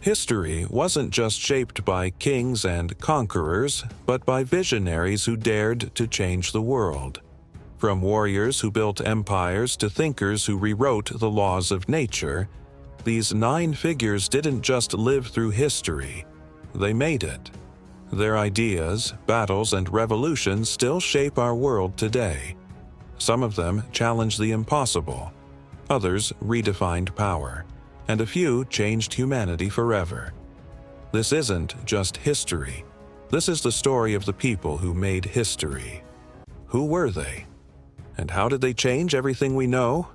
History wasn't just shaped by kings and conquerors, but by visionaries who dared to change the world. From warriors who built empires to thinkers who rewrote the laws of nature, these 9 figures didn't just live through history, they made it. Their ideas, battles, and revolutions still shape our world today. Some of them challenged the impossible, others redefined power, and a few changed humanity forever. This isn't just history. This is the story of the people who made history. Who were they? And how did they change everything we know?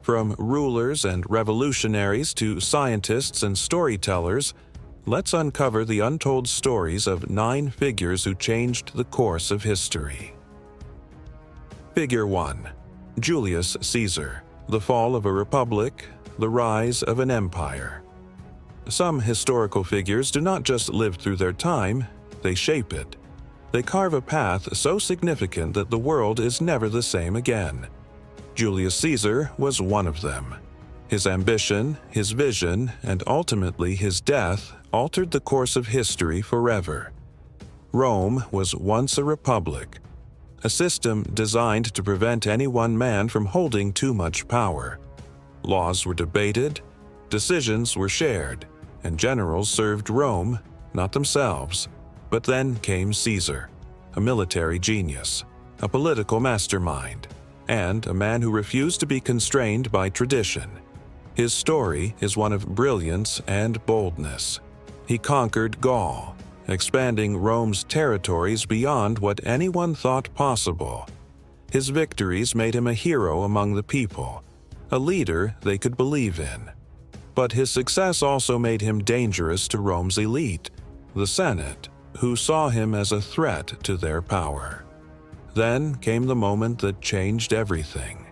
From rulers and revolutionaries to scientists and storytellers, let's uncover the untold stories of 9 figures who changed the course of history. Figure 1. Julius Caesar. The fall of a republic, the rise of an empire. Some historical figures do not just live through their time, they shape it. They carve a path so significant that the world is never the same again. Julius Caesar was one of them. His ambition, his vision, and ultimately his death altered the course of history forever. Rome was once a republic, a system designed to prevent any one man from holding too much power. Laws were debated, decisions were shared, and generals served Rome, not themselves. But then came Caesar, a military genius, a political mastermind, and a man who refused to be constrained by tradition. His story is one of brilliance and boldness. He conquered Gaul, expanding Rome's territories beyond what anyone thought possible. His victories made him a hero among the people, a leader they could believe in. But his success also made him dangerous to Rome's elite, the Senate, who saw him as a threat to their power. Then came the moment that changed everything.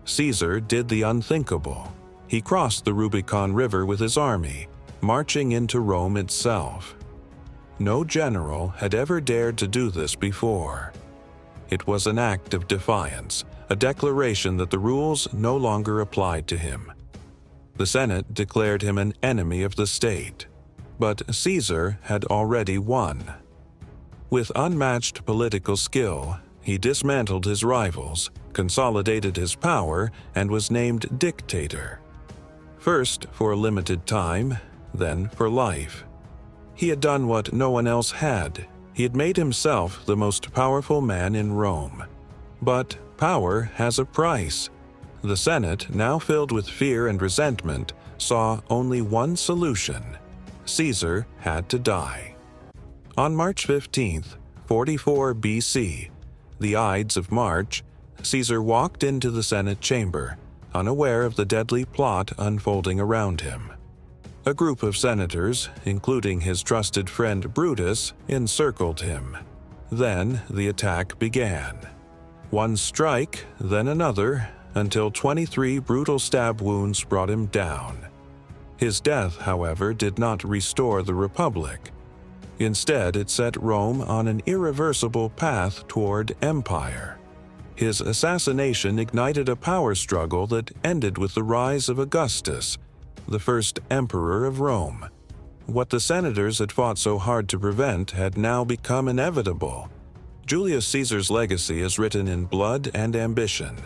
Caesar did the unthinkable. He crossed the Rubicon River with his army, marching into Rome itself. No general had ever dared to do this before. It was an act of defiance, a declaration that the rules no longer applied to him. The Senate declared him an enemy of the state. But Caesar had already won. With unmatched political skill, he dismantled his rivals, consolidated his power, and was named dictator. First for a limited time, then for life. He had done what no one else had. He had made himself the most powerful man in Rome. But power has a price. The Senate, now filled with fear and resentment, saw only one solution. Caesar had to die. On March 15th, 44 BC, the Ides of March, Caesar walked into the Senate chamber, unaware of the deadly plot unfolding around him. A group of senators, including his trusted friend Brutus, encircled him. Then the attack began. One strike, then another, until 23 brutal stab wounds brought him down. His death, however, did not restore the Republic. Instead, it set Rome on an irreversible path toward empire. His assassination ignited a power struggle that ended with the rise of Augustus, the first emperor of Rome. What the senators had fought so hard to prevent had now become inevitable. Julius Caesar's legacy is written in blood and ambition.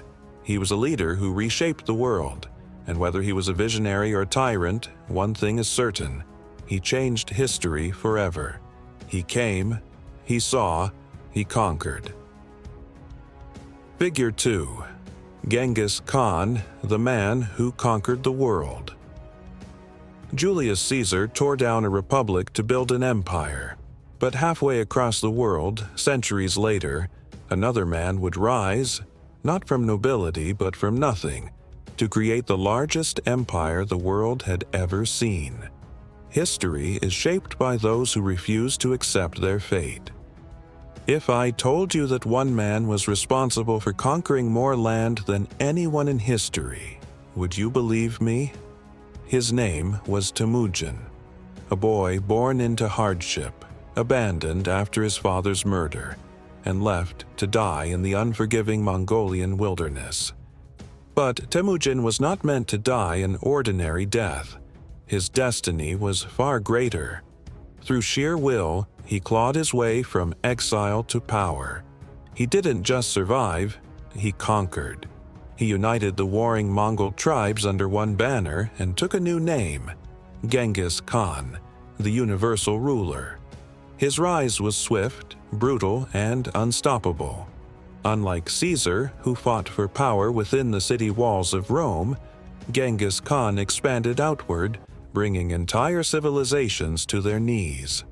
He was a leader who reshaped the world. And whether he was a visionary or tyrant, one thing is certain: he changed history forever. He came, he saw, he conquered. Figure 2. Genghis Khan, the man who conquered the world. Julius Caesar tore down a republic to build an empire. But halfway across the world, centuries later, another man would rise, not from nobility but from nothing, to create the largest empire the world had ever seen. History is shaped by those who refuse to accept their fate. If I told you that one man was responsible for conquering more land than anyone in history, would you believe me? His name was Temujin, a boy born into hardship, abandoned after his father's murder, and left to die in the unforgiving Mongolian wilderness. But Temujin was not meant to die an ordinary death. his destiny was far greater. Through sheer will, he clawed his way from exile to power. He didn't just survive, he conquered. He united the warring Mongol tribes under one banner and took a new name, Genghis Khan, the universal ruler. His rise was swift, brutal, and unstoppable. Unlike Caesar, who fought for power within the city walls of Rome, Genghis Khan expanded outward, bringing entire civilizations to their knees.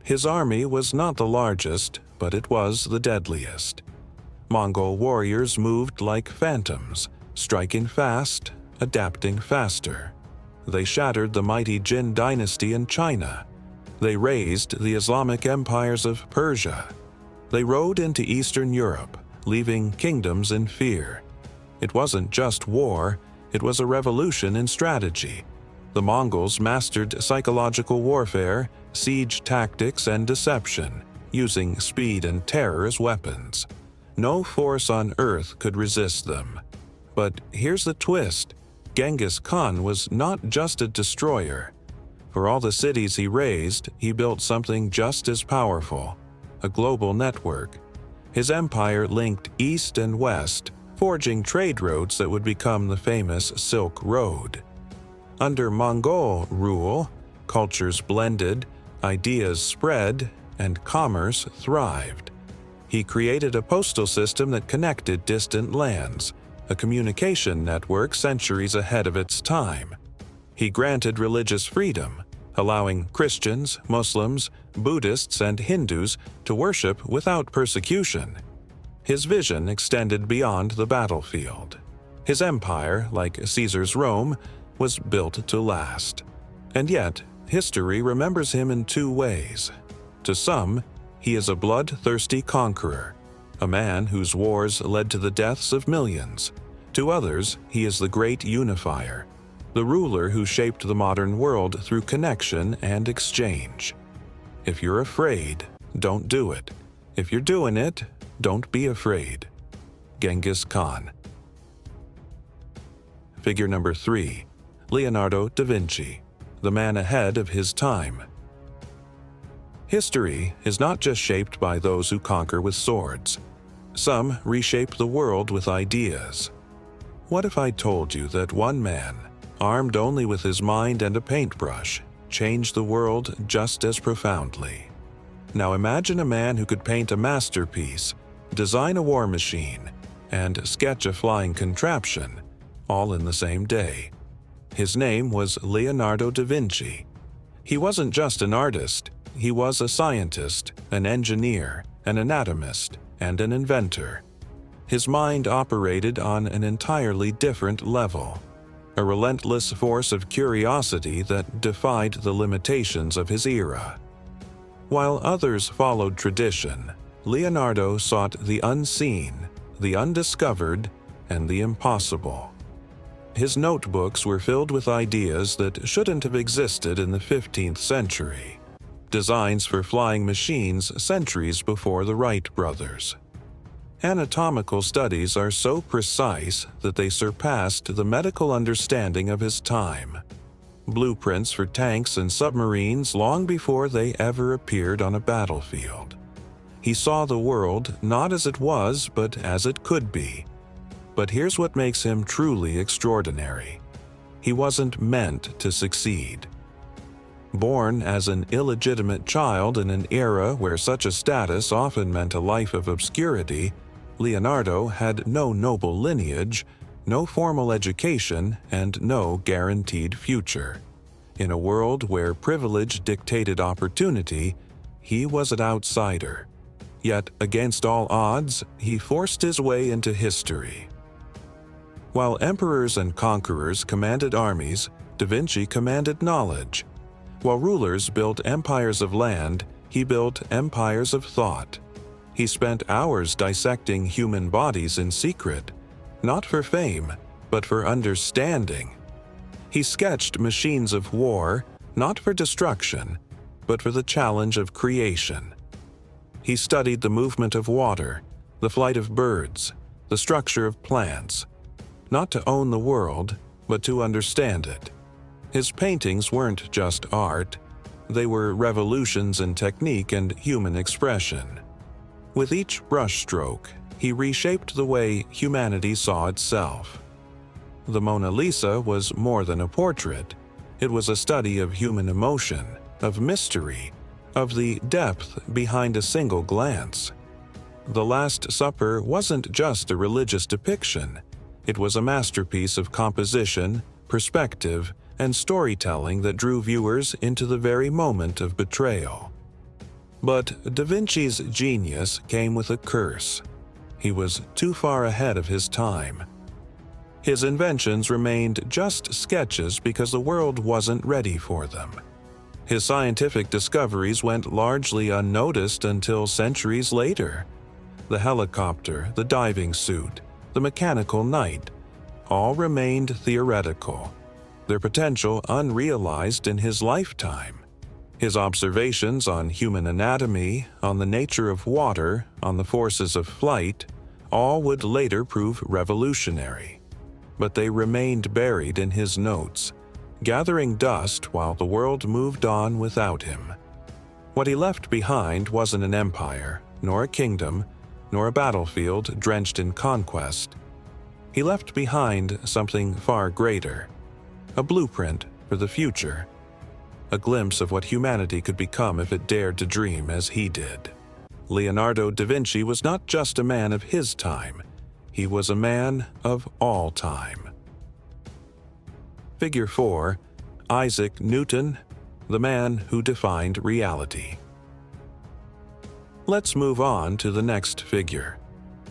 His army was not the largest, but it was the deadliest. Mongol warriors moved like phantoms, striking fast, adapting faster. They shattered the mighty Jin dynasty in China. They razed the Islamic empires of Persia. They rode into Eastern Europe, leaving kingdoms in fear. It wasn't just war, it was a revolution in strategy. The Mongols mastered psychological warfare, siege tactics, and deception, using speed and terror as weapons. No force on earth could resist them. But here's the twist. Genghis Khan was not just a destroyer. For all the cities he razed, he built something just as powerful, a global network. His empire linked east and west, forging trade routes that would become the famous Silk Road. Under Mongol rule, cultures blended, ideas spread, and commerce thrived. He created a postal system that connected distant lands, a communication network centuries ahead of its time. He granted religious freedom, allowing Christians, Muslims, Buddhists, and Hindus to worship without persecution. His vision extended beyond the battlefield. His empire, like Caesar's Rome, was built to last. And yet, history remembers him in two ways. To some, he is a bloodthirsty conqueror, a man whose wars led to the deaths of millions. To others, he is the great unifier, the ruler who shaped the modern world through connection and exchange. If you're afraid, don't do it. If you're doing it, don't be afraid. Genghis Khan. Figure number 3. Leonardo da Vinci, the man ahead of his time. History is not just shaped by those who conquer with swords. Some reshape the world with ideas. What if I told you that one man, armed only with his mind and a paintbrush, changed the world just as profoundly? Now imagine a man who could paint a masterpiece, design a war machine, and sketch a flying contraption, all in the same day. His name was Leonardo da Vinci. He wasn't just an artist, he was a scientist, an engineer, an anatomist, and an inventor. His mind operated on an entirely different level, a relentless force of curiosity that defied the limitations of his era. While others followed tradition, Leonardo sought the unseen, the undiscovered, and the impossible. His notebooks were filled with ideas that shouldn't have existed in the 15th century, designs for flying machines centuries before the Wright brothers. Anatomical studies are so precise that they surpassed the medical understanding of his time. Blueprints for tanks and submarines long before they ever appeared on a battlefield. He saw the world not as it was, but as it could be. But here's what makes him truly extraordinary. He wasn't meant to succeed. Born as an illegitimate child in an era where such a status often meant a life of obscurity, Leonardo had no noble lineage, no formal education, and no guaranteed future. In a world where privilege dictated opportunity, he was an outsider. Yet, against all odds, he forced his way into history. While emperors and conquerors commanded armies, Da Vinci commanded knowledge. While rulers built empires of land, he built empires of thought. He spent hours dissecting human bodies in secret, not for fame, but for understanding. He sketched machines of war, not for destruction, but for the challenge of creation. He studied the movement of water, the flight of birds, the structure of plants, not to own the world, but to understand it. His paintings weren't just art, they were revolutions in technique and human expression. With each brushstroke, he reshaped the way humanity saw itself. The Mona Lisa was more than a portrait. It was a study of human emotion, of mystery, of the depth behind a single glance. The Last Supper wasn't just a religious depiction. It was a masterpiece of composition, perspective, and storytelling that drew viewers into the very moment of betrayal. But Da Vinci's genius came with a curse. He was too far ahead of his time. His inventions remained just sketches because the world wasn't ready for them. His scientific discoveries went largely unnoticed until centuries later. The helicopter, the diving suit, the mechanical knight, all remained theoretical, their potential unrealized in his lifetime. His observations on human anatomy, on the nature of water, on the forces of flight, all would later prove revolutionary. But they remained buried in his notes, gathering dust while the world moved on without him. What he left behind wasn't an empire, nor a kingdom, nor a battlefield drenched in conquest. He left behind something far greater, a blueprint for the future, a glimpse of what humanity could become if it dared to dream as he did. Leonardo da Vinci was not just a man of his time, he was a man of all time. Figure 4. Isaac Newton, the man who defined reality. Let's move on to the next figure.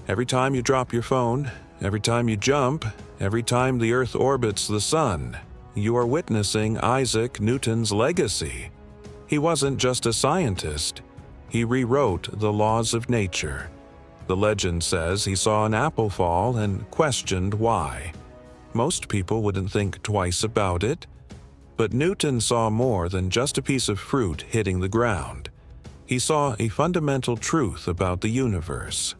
Every time you drop your phone, every time you jump, every time the Earth orbits the Sun, you are witnessing Isaac Newton's legacy. He wasn't just a scientist. He rewrote the laws of nature. The legend says he saw an apple fall and questioned why. Most people wouldn't think twice about it. But Newton saw more than just a piece of fruit hitting the ground. He saw a fundamental truth about the universe.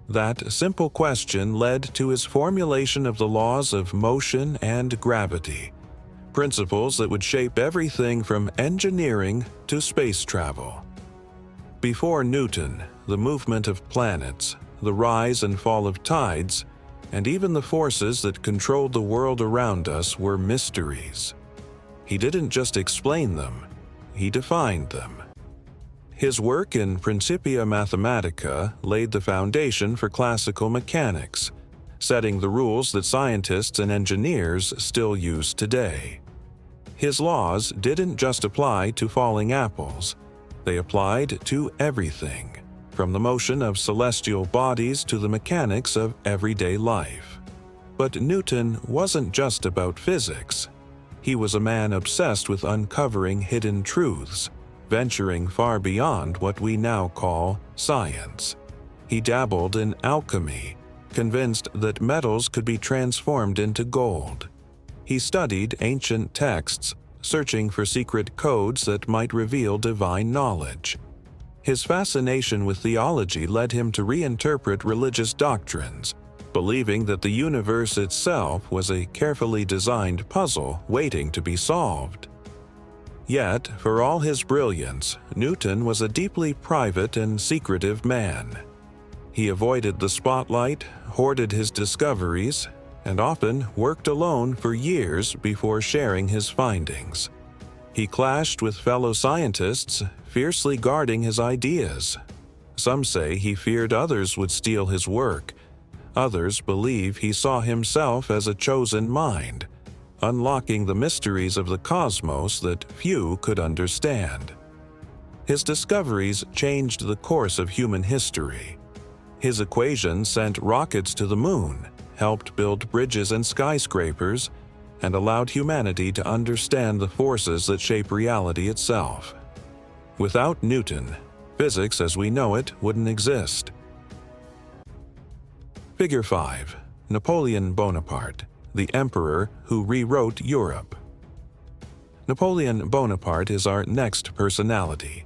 That simple question led to his formulation of the laws of motion and gravity, principles that would shape everything from engineering to space travel. Before Newton, the movement of planets, the rise and fall of tides, and even the forces that controlled the world around us were mysteries. He didn't just explain them, he defined them. His work in Principia Mathematica laid the foundation for classical mechanics, setting the rules that scientists and engineers still use today. His laws didn't just apply to falling apples, they applied to everything, from the motion of celestial bodies to the mechanics of everyday life. But Newton wasn't just about physics. He was a man obsessed with uncovering hidden truths, venturing far beyond what we now call science. He dabbled in alchemy, convinced that metals could be transformed into gold. He studied ancient texts, searching for secret codes that might reveal divine knowledge. His fascination with theology led him to reinterpret religious doctrines, believing that the universe itself was a carefully designed puzzle waiting to be solved. Yet, for all his brilliance, Newton was a deeply private and secretive man. He avoided the spotlight, hoarded his discoveries, and often worked alone for years before sharing his findings. He clashed with fellow scientists, fiercely guarding his ideas. Some say he feared others would steal his work. Others believe he saw himself as a chosen mind, unlocking the mysteries of the cosmos that few could understand. His discoveries changed the course of human history. His equations sent rockets to the moon, helped build bridges and skyscrapers, and allowed humanity to understand the forces that shape reality itself. Without Newton, physics as we know it wouldn't exist. Figure 5. Napoleon Bonaparte, the emperor who rewrote Europe. Napoleon Bonaparte is our next personality.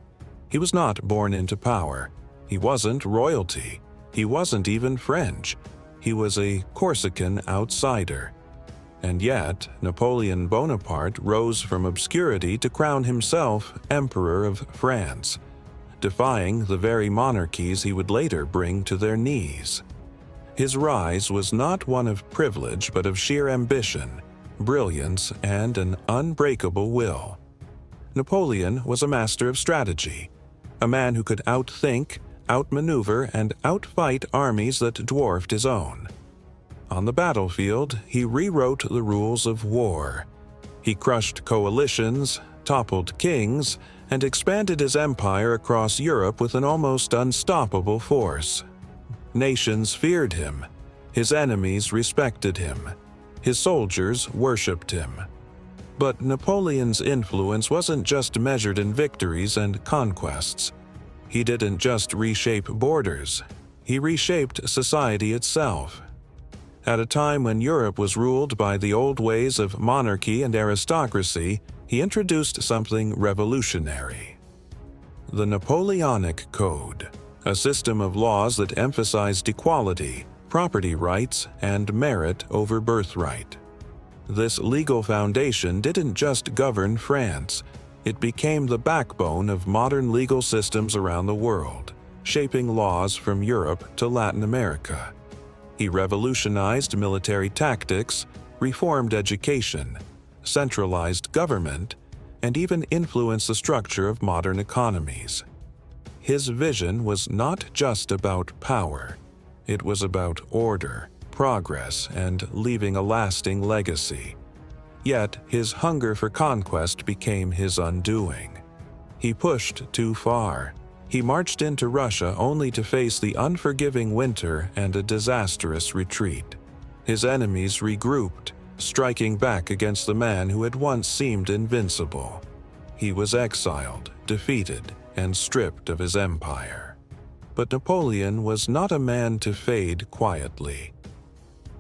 He was not born into power. He wasn't royalty. He wasn't even French. He was a Corsican outsider. And yet, Napoleon Bonaparte rose from obscurity to crown himself Emperor of France, defying the very monarchies he would later bring to their knees. His rise was not one of privilege but of sheer ambition, brilliance, and an unbreakable will. Napoleon was a master of strategy, a man who could outthink, outmaneuver, and outfight armies that dwarfed his own. On the battlefield, he rewrote the rules of war. He crushed coalitions, toppled kings, and expanded his empire across Europe with an almost unstoppable force. Nations feared him. His enemies respected him. His soldiers worshipped him. But Napoleon's influence wasn't just measured in victories and conquests. He didn't just reshape borders. He reshaped society itself. At a time when Europe was ruled by the old ways of monarchy and aristocracy, he introduced something revolutionary: the Napoleonic Code, a system of laws that emphasized equality, property rights, and merit over birthright. This legal foundation didn't just govern France, it became the backbone of modern legal systems around the world, shaping laws from Europe to Latin America. He revolutionized military tactics, reformed education, centralized government, and even influenced the structure of modern economies. His vision was not just about power. It was about order, progress, and leaving a lasting legacy. Yet his hunger for conquest became his undoing. He pushed too far. He marched into Russia only to face the unforgiving winter and a disastrous retreat. His enemies regrouped, striking back against the man who had once seemed invincible. He was exiled, defeated, and stripped of his empire. But Napoleon was not a man to fade quietly.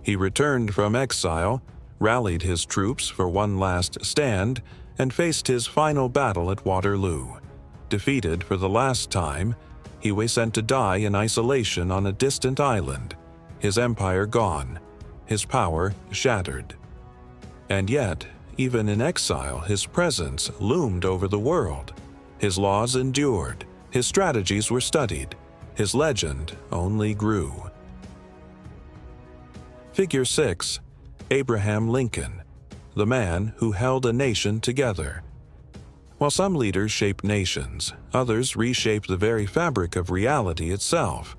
He returned from exile, rallied his troops for one last stand, and faced his final battle at Waterloo. Defeated for the last time, he was sent to die in isolation on a distant island, his empire gone, his power shattered. And yet, even in exile, his presence loomed over the world. His laws endured, his strategies were studied, his legend only grew. Figure 6. Abraham Lincoln, the man who held a nation together. While some leaders shape nations, others reshape the very fabric of reality itself.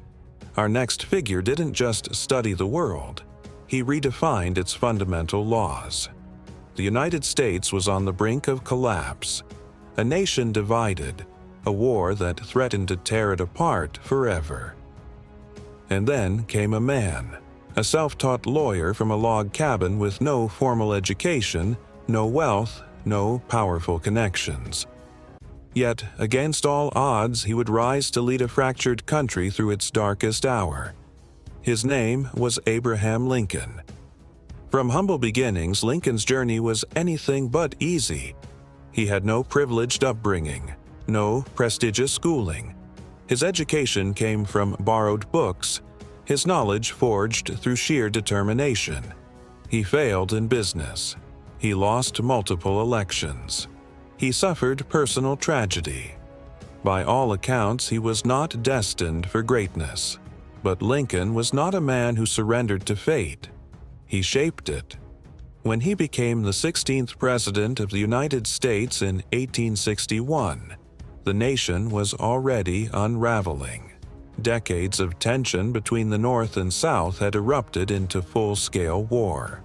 Our next figure didn't just study the world, he redefined its fundamental laws. The United States was on the brink of collapse, a nation divided, a war that threatened to tear it apart forever. And then came a man, a self-taught lawyer from a log cabin with no formal education, no wealth, no powerful connections. Yet, against all odds, he would rise to lead a fractured country through its darkest hour. His name was Abraham Lincoln. From humble beginnings, Lincoln's journey was anything but easy. He had no privileged upbringing, no prestigious schooling. His education came from borrowed books, his knowledge forged through sheer determination. He failed in business. He lost multiple elections. He suffered personal tragedy. By all accounts, he was not destined for greatness. But Lincoln was not a man who surrendered to fate. He shaped it. When he became the 16th President of the United States in 1861, the nation was already unraveling. Decades of tension between the North and South had erupted into full-scale war.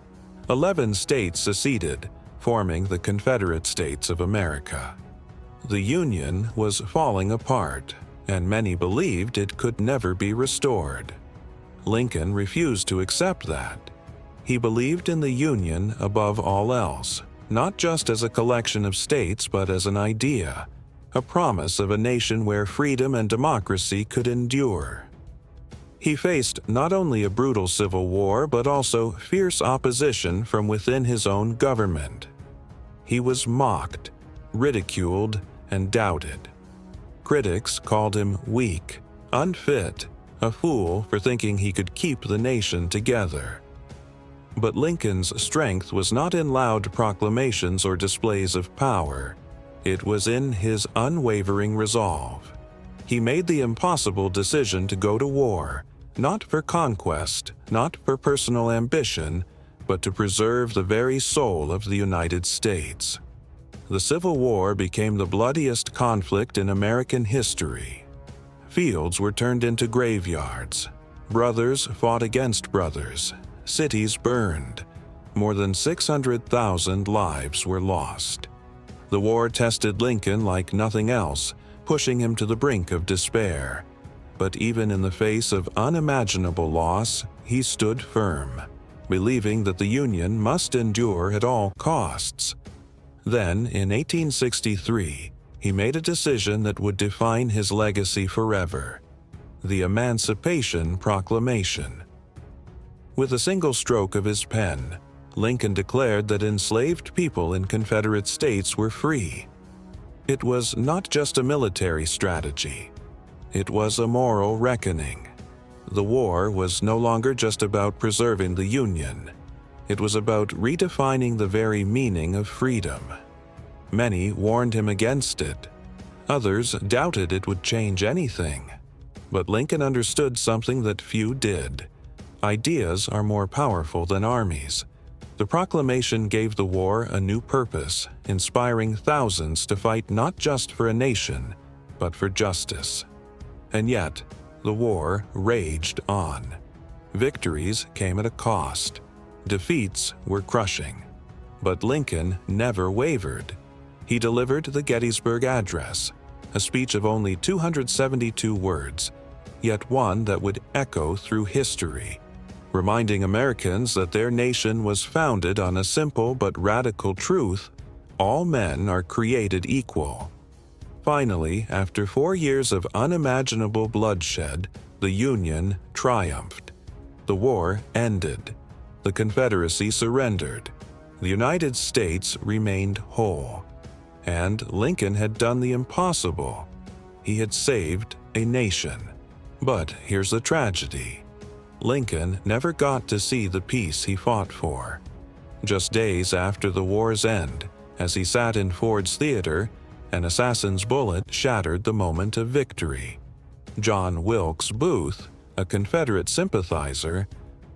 11 states seceded, forming the Confederate States of America. The Union was falling apart, and many believed it could never be restored. Lincoln refused to accept that. He believed in the Union above all else, not just as a collection of states but as an idea, a promise of a nation where freedom and democracy could endure. He faced not only a brutal civil war but also fierce opposition from within his own government. He was mocked, ridiculed, and doubted. Critics called him weak, unfit, a fool for thinking he could keep the nation together. But Lincoln's strength was not in loud proclamations or displays of power. It was in his unwavering resolve. He made the impossible decision to go to war, not for conquest, not for personal ambition, but to preserve the very soul of the United States. The Civil War became the bloodiest conflict in American history. Fields were turned into graveyards. Brothers fought against brothers. Cities burned. More than 600,000 lives were lost. The war tested Lincoln like nothing else, pushing him to the brink of despair. But even in the face of unimaginable loss, he stood firm, believing that the Union must endure at all costs. Then, in 1863, he made a decision that would define his legacy forever: the Emancipation Proclamation. With a single stroke of his pen, Lincoln declared that enslaved people in Confederate states were free. It was not just a military strategy. It was a moral reckoning. The war was no longer just about preserving the Union. It was about redefining the very meaning of freedom. Many warned him against it. Others doubted it would change anything. But Lincoln understood something that few did. Ideas are more powerful than armies. The proclamation gave the war a new purpose, inspiring thousands to fight not just for a nation, but for justice. And yet, the war raged on. Victories came at a cost. Defeats were crushing. But Lincoln never wavered. He delivered the Gettysburg Address, a speech of only 272 words, yet one that would echo through history, reminding Americans that their nation was founded on a simple but radical truth: all men are created equal. Finally, after 4 years of unimaginable bloodshed, the Union triumphed. The war ended. The Confederacy surrendered. The United States remained whole. And Lincoln had done the impossible. He had saved a nation. But here's the tragedy. Lincoln never got to see the peace he fought for. Just days after the war's end, as he sat in Ford's Theater, an assassin's bullet shattered the moment of victory. John Wilkes Booth, a Confederate sympathizer,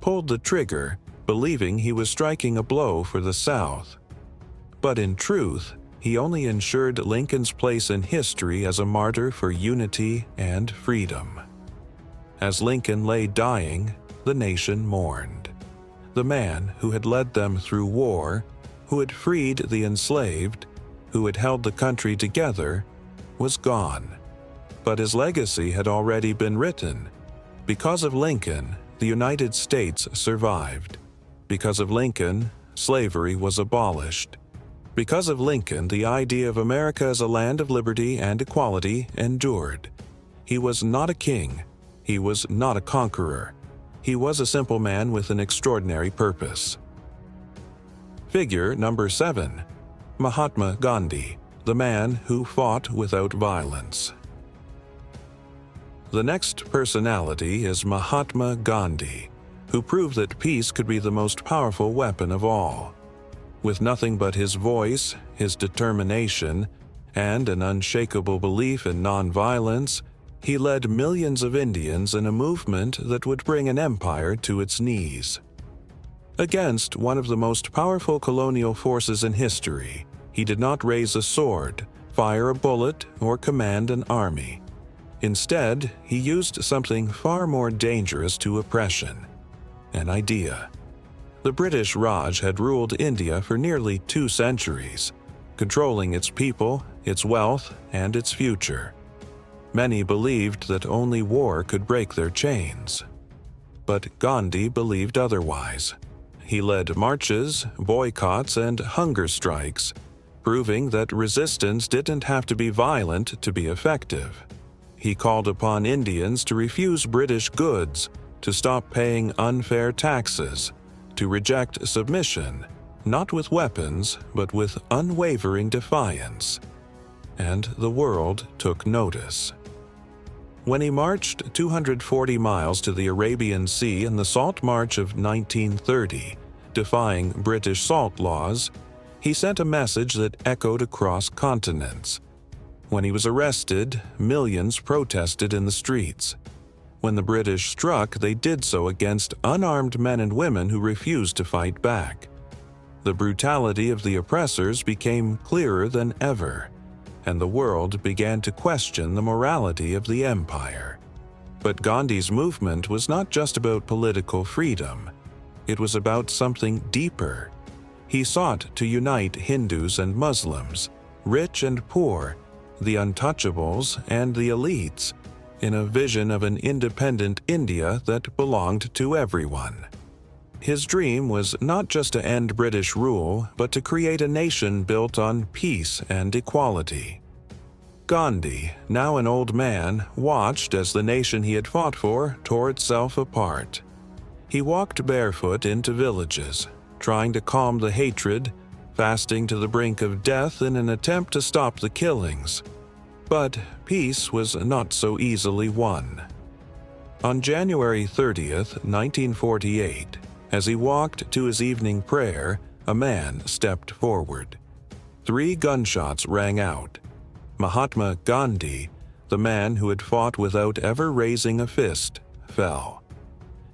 pulled the trigger, believing he was striking a blow for the South. But in truth, he only ensured Lincoln's place in history as a martyr for unity and freedom. As Lincoln lay dying, the nation mourned. The man who had led them through war, who had freed the enslaved, who had held the country together, was gone. But his legacy had already been written. Because of Lincoln, the United States survived. Because of Lincoln, slavery was abolished. Because of Lincoln, the idea of America as a land of liberty and equality endured. He was not a king. He was not a conqueror. He was a simple man with an extraordinary purpose. Figure number 7. Mahatma Gandhi, the man who fought without violence. The next personality is Mahatma Gandhi, who proved that peace could be the most powerful weapon of all. With nothing but his voice, his determination, and an unshakable belief in nonviolence, he led millions of Indians in a movement that would bring an empire to its knees. Against one of the most powerful colonial forces in history, he did not raise a sword, fire a bullet, or command an army. Instead, he used something far more dangerous to oppression: an idea. The British Raj had ruled India for nearly 2 centuries, controlling its people, its wealth, and its future. Many believed that only war could break their chains. But Gandhi believed otherwise. He led marches, boycotts, and hunger strikes, proving that resistance didn't have to be violent to be effective. He called upon Indians to refuse British goods, to stop paying unfair taxes, to reject submission, not with weapons, but with unwavering defiance. And the world took notice. When he marched 240 miles to the Arabian Sea in the Salt March of 1930, defying British salt laws, he sent a message that echoed across continents. When he was arrested, millions protested in the streets. When the British struck, they did so against unarmed men and women who refused to fight back. The brutality of the oppressors became clearer than ever, and the world began to question the morality of the empire. But Gandhi's movement was not just about political freedom. It was about something deeper. He sought to unite Hindus and Muslims, rich and poor, the untouchables and the elites, in a vision of an independent India that belonged to everyone. His dream was not just to end British rule, but to create a nation built on peace and equality. Gandhi, now an old man, watched as the nation he had fought for tore itself apart. He walked barefoot into villages, trying to calm the hatred, fasting to the brink of death in an attempt to stop the killings. But peace was not so easily won. On January 30th, 1948, as he walked to his evening prayer, a man stepped forward. 3 gunshots rang out. Mahatma Gandhi, the man who had fought without ever raising a fist, fell.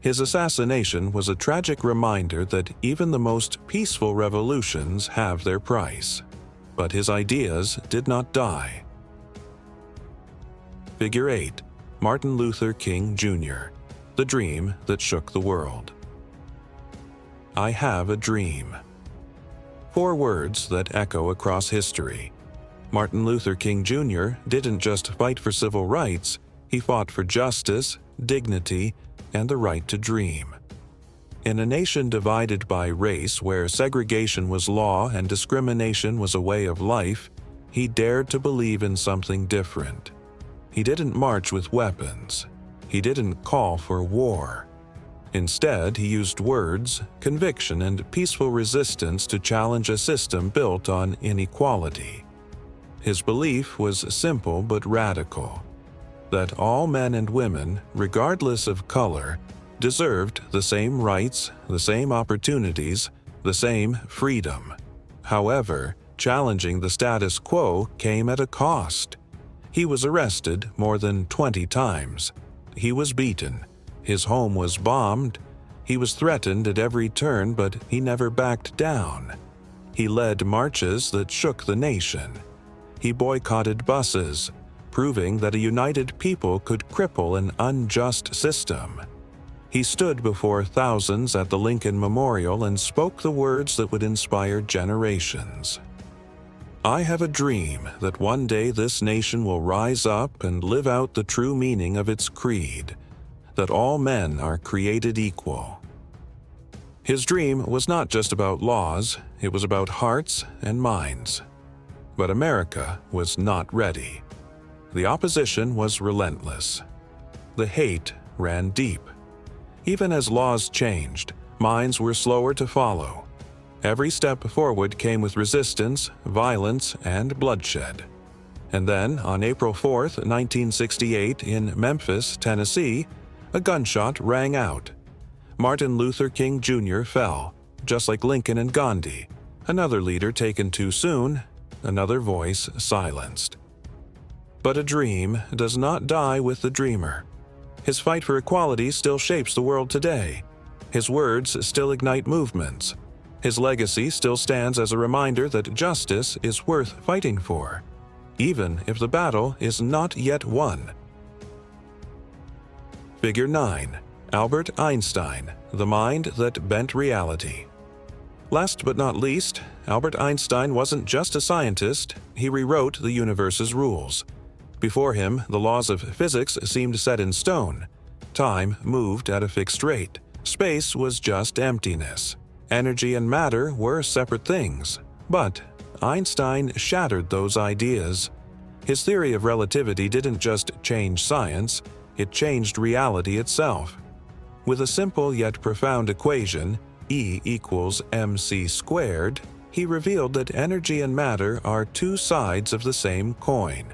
His assassination was a tragic reminder that even the most peaceful revolutions have their price. But his ideas did not die. Figure 8. Martin Luther King Jr., the dream that shook the world. I have a dream. 4 words that echo across history. Martin Luther King Jr. didn't just fight for civil rights, he fought for justice, dignity, and the right to dream. In a nation divided by race where segregation was law and discrimination was a way of life, he dared to believe in something different. He didn't march with weapons. He didn't call for war. Instead, he used words, conviction, and peaceful resistance to challenge a system built on inequality. His belief was simple but radical: that all men and women, regardless of color, deserved the same rights, the same opportunities, the same freedom. However, challenging the status quo came at a cost. He was arrested more than 20 times. He was beaten. His home was bombed. He was threatened at every turn, but he never backed down. He led marches that shook the nation. He boycotted buses, proving that a united people could cripple an unjust system. He stood before thousands at the Lincoln Memorial and spoke the words that would inspire generations. I have a dream that one day this nation will rise up and live out the true meaning of its creed, that all men are created equal. His dream was not just about laws, it was about hearts and minds. But America was not ready. The opposition was relentless. The hate ran deep. Even as laws changed, minds were slower to follow. Every step forward came with resistance, violence, and bloodshed. And then, on April 4th, 1968, in Memphis, Tennessee, a gunshot rang out. Martin Luther King Jr. fell, just like Lincoln and Gandhi. Another leader taken too soon, another voice silenced. But a dream does not die with the dreamer. His fight for equality still shapes the world today. His words still ignite movements. His legacy still stands as a reminder that justice is worth fighting for, even if the battle is not yet won. Figure 9. Albert Einstein, the mind that bent reality. Last but not least, Albert Einstein wasn't just a scientist, he rewrote the universe's rules. Before him, the laws of physics seemed set in stone. Time moved at a fixed rate. Space was just emptiness. Energy and matter were separate things. But Einstein shattered those ideas. His theory of relativity didn't just change science, it changed reality itself. With a simple yet profound equation, E equals mc squared, he revealed that energy and matter are 2 sides of the same coin.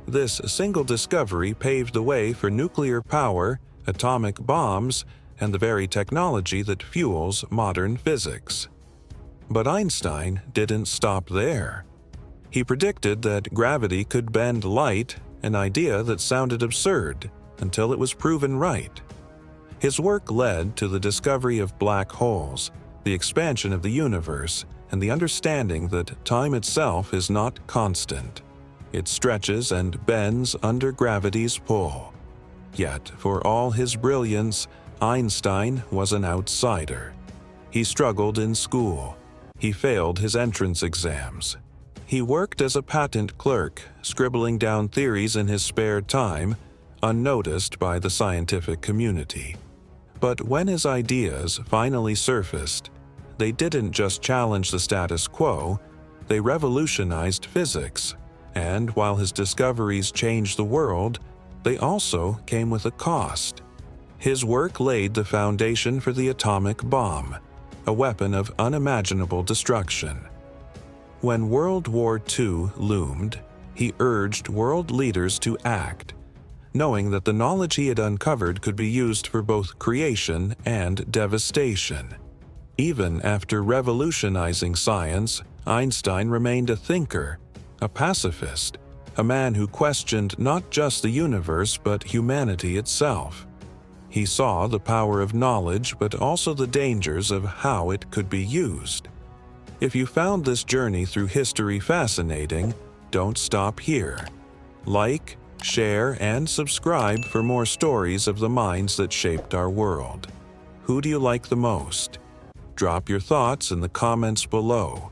This single discovery paved the way for nuclear power, atomic bombs, and the very technology that fuels modern physics. But Einstein didn't stop there. He predicted that gravity could bend light, an idea that sounded absurd until it was proven right. His work led to the discovery of black holes, the expansion of the universe, and the understanding that time itself is not constant. It stretches and bends under gravity's pull. Yet, for all his brilliance, Einstein was an outsider. He struggled in school. He failed his entrance exams. He worked as a patent clerk, scribbling down theories in his spare time, unnoticed by the scientific community. But when his ideas finally surfaced, they didn't just challenge the status quo, they revolutionized physics. And while his discoveries changed the world, they also came with a cost. His work laid the foundation for the atomic bomb, a weapon of unimaginable destruction. When World War II loomed, he urged world leaders to act, knowing that the knowledge he had uncovered could be used for both creation and devastation. Even after revolutionizing science, Einstein remained a thinker, a pacifist, a man who questioned not just the universe but humanity itself. He saw the power of knowledge but also the dangers of how it could be used. If you found this journey through history fascinating, don't stop here. Like, share, and subscribe for more stories of the minds that shaped our world. Who do you like the most? Drop your thoughts in the comments below.